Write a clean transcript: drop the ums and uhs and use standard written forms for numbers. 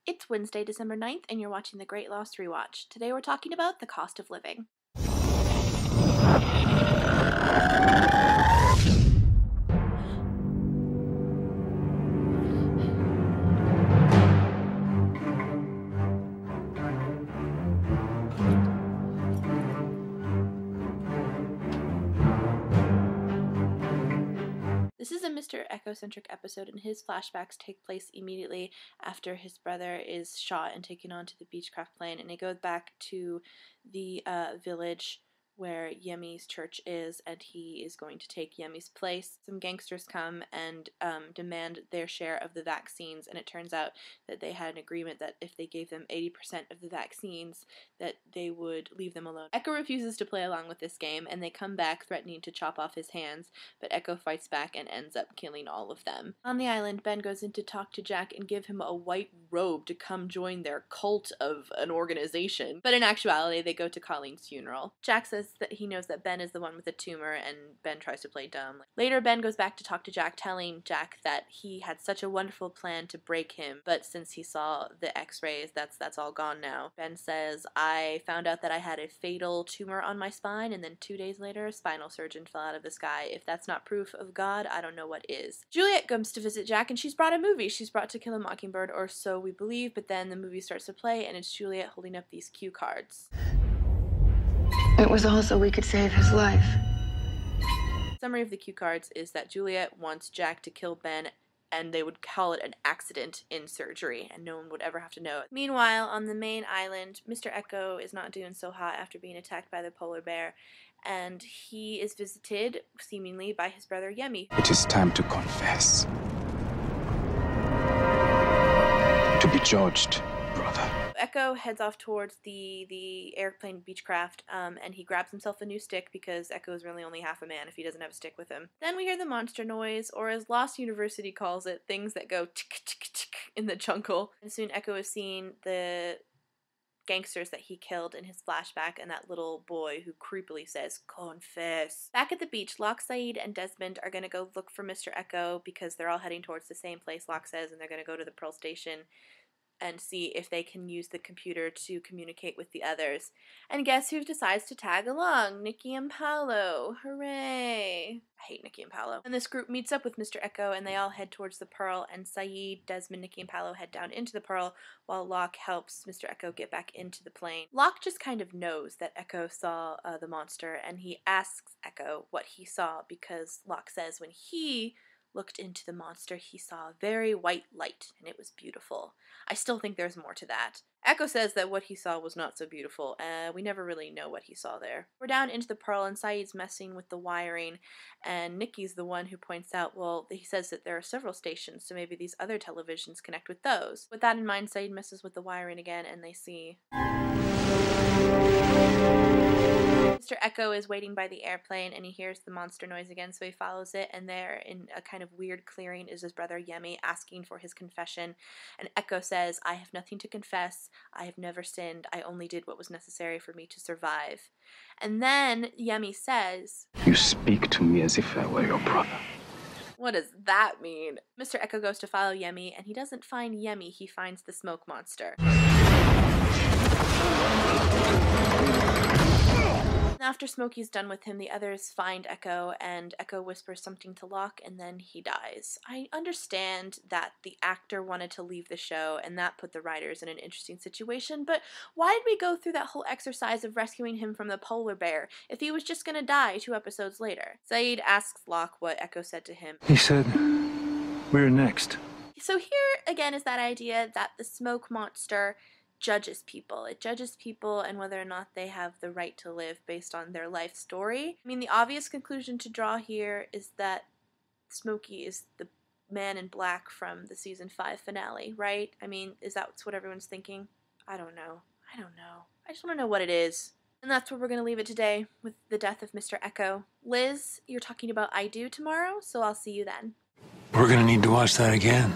It's Wednesday, December 9th, and you're watching The Great Lost Rewatch. Today we're talking about the cost of living. This is a Mr. Echo-centric episode, and his flashbacks take place immediately after his brother is shot and taken onto the Beechcraft plane, and it goes back to the village where Yemi's church is, and he is going to take Yemi's place. Some gangsters come and demand their share of the vaccines, and it turns out that they had an agreement that if they gave them 80% of the vaccines, that they would leave them alone. Echo refuses to play along with this game, and they come back threatening to chop off his hands, but Echo fights back and ends up killing all of them. On the island, Ben goes in to talk to Jack and give him a white robe to come join their cult of an organization, but in actuality, they go to Colleen's funeral. Jack says that he knows that Ben is the one with the tumor, and Ben tries to play dumb. Later, Ben goes back to talk to Jack, telling Jack that he had such a wonderful plan to break him, but since he saw the x-rays, that's all gone now. Ben says, I found out that I had a fatal tumor on my spine, and then 2 days later, a spinal surgeon fell out of the sky. If that's not proof of God, I don't know what is. Juliet comes to visit Jack, and she's brought a movie. She's brought To Kill a Mockingbird, or so we believe, but then the movie starts to play, and it's Juliet holding up these cue cards. It was all so we could save his life. Summary of the cue cards is that Juliet wants Jack to kill Ben, and they would call it an accident in surgery, and no one would ever have to know it. Meanwhile, on the main island, Mr. Echo is not doing so hot after being attacked by the polar bear, and he is visited, seemingly, by his brother Yemi. It is time to confess. To be judged, brother. Echo heads off towards the airplane Beechcraft, and he grabs himself a new stick because Echo is really only half a man if he doesn't have a stick with him. Then we hear the monster noise, or as Lost University calls it, things that go tick tick tick in the jungle. And soon Echo is seeing the gangsters that he killed in his flashback and that little boy who creepily says, confess. Back at the beach, Locke, Saeed, and Desmond are going to go look for Mr. Echo because they're all heading towards the same place, Locke says, and they're going to go to the Pearl Station and see if they can use the computer to communicate with the others. And guess who decides to tag along? Nikki and Paolo. Hooray! I hate Nikki and Paolo. And this group meets up with Mr. Echo, and they all head towards the Pearl, and Saeed, Desmond, Nikki, and Paolo head down into the Pearl, while Locke helps Mr. Echo get back into the plane. Locke just kind of knows that Echo saw the monster, and he asks Echo what he saw, because Locke says when he looked into the monster, he saw a very white light, and it was beautiful. I still think there's more to that. Echo says that what he saw was not so beautiful. We never really know what he saw there. We're down into the Pearl, and Saeed's messing with the wiring, and Nikki's the one who points out, well, he says that there are several stations, so maybe these other televisions connect with those. With that in mind, Saeed messes with the wiring again, and they see Mr. Echo is waiting by the airplane, and he hears the monster noise again, so he follows it, and there, in a kind of weird clearing, is his brother Yemi asking for his confession, and Echo says, I have nothing to confess, I have never sinned, I only did what was necessary for me to survive. And then Yemi says, You speak to me as if I were your brother. What does that mean? Mr. Echo goes to follow Yemi, and he doesn't find Yemi, he finds the smoke monster. After Smokey's done with him, the others find Echo, and Echo whispers something to Locke, and then he dies. I understand that the actor wanted to leave the show, and that put the writers in an interesting situation, but why did we go through that whole exercise of rescuing him from the polar bear if he was just gonna die 2 episodes later? Saeed asks Locke what Echo said to him. He said, we're next. So here, again, is that idea that the smoke monster judges people. It judges people and whether or not they have the right to live based on their life story. I mean, the obvious conclusion to draw here is that Smokey is the man in black from the season 5 finale, right? I mean, is that what everyone's thinking? I don't know. I just want to know what it is. And that's where we're going to leave it today, with the death of Mr. Echo. Liz, you're talking about I Do tomorrow, so I'll see you then. We're gonna need to watch that again.